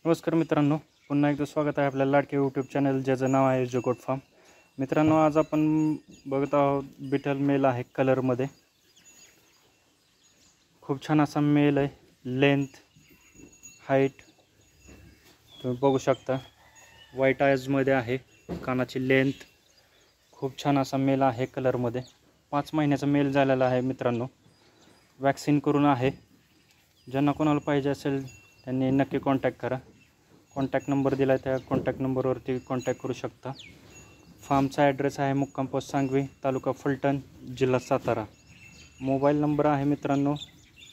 नमस्कार मित्रांनो, पुन्हा एकदा स्वागत आहे आपल्या लाडके यूट्यूब चॅनल ज्याचं नाव आहे जो गोट फार्म. मित्रांनो, आज आपण बघत आहोत बिटल मेल आहे कलरमध्ये. खूप छान असा मेल आहे. लेंथ, हाईट तुम्ही बघू शकता. व्हाईट आयजमध्ये आहे. कानाची लेंथ खूप छान असा मेल आहे कलरमध्ये. 5 महिन्याचा मेल झालेला आहे मित्रांनो. वॅक्सिन करून आहे. ज्यांना कोणाला पाहिजे असेल त्यांनी नक्की कॉन्टॅक्ट करा. कॉन्टॅक्ट नंबर दिला आहे, त्या कॉन्टॅक्ट नंबरवरती कॉन्टॅक्ट करू शकता. फार्मचा ॲड्रेस आहे मुक्काम पोस्ट सांगवी, तालुका फलटण, जिल्हा सातारा. मोबाईल नंबर आहे मित्रांनो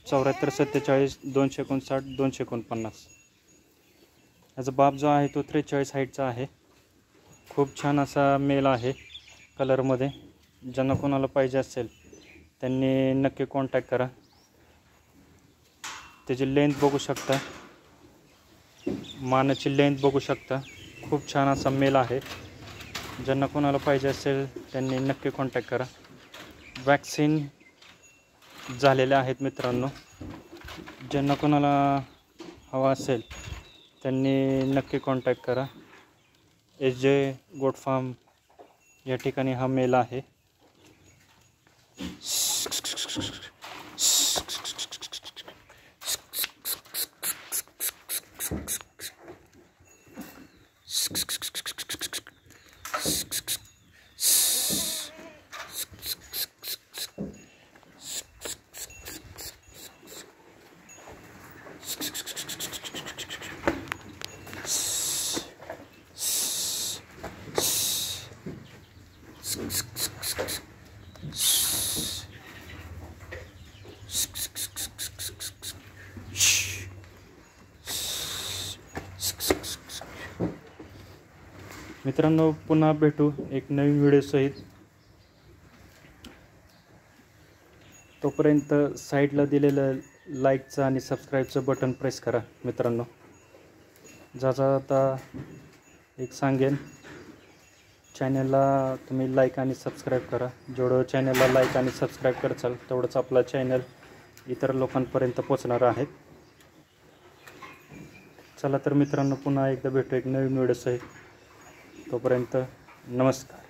74 47 259 249. याचा बाप जो आहे तो 43 हाईटचा आहे. खूप छान असा मेल आहे कलरमध्ये. ज्यांना कोणाला पाहिजे असेल त्यांनी नक्की कॉन्टॅक्ट करा. त्याची लेंथ बघू शकता, मानाची लेंथ बघू शकता. खूप छान असा मेल आहे. ज्यांना कोणाला पाहिजे असेल त्यांनी नक्की कॉन्टॅक्ट करा. वॅक्सिन झालेले आहेत मित्रांनो. ज्यांना कोणाला हवा असेल त्यांनी नक्की कॉन्टॅक्ट करा. SJ गोट फार्म या ठिकाणी हा मेल आहे. मित्रांनो, पुन्हा भेटू एक नवीन व्हिडिओसहित. तोपर्यंत साईडला दिलेलं लाईकचं आणि सबस्क्राईबचं बटन प्रेस करा मित्रांनो. आता एक सांगेन, चॅनलला तुम्ही लाईक आणि सबस्क्राईब करा. जेवढं चॅनलला लाईक आणि सबस्क्राईब करचाल तेवढंच आपला चॅनल इतर लोकांपर्यंत पोचणार आहे. चला तर मित्रांनो, पुन्हा एकदा भेटू एक नवीन व्हिडिओसहित. तोपर्यंत नमस्कार.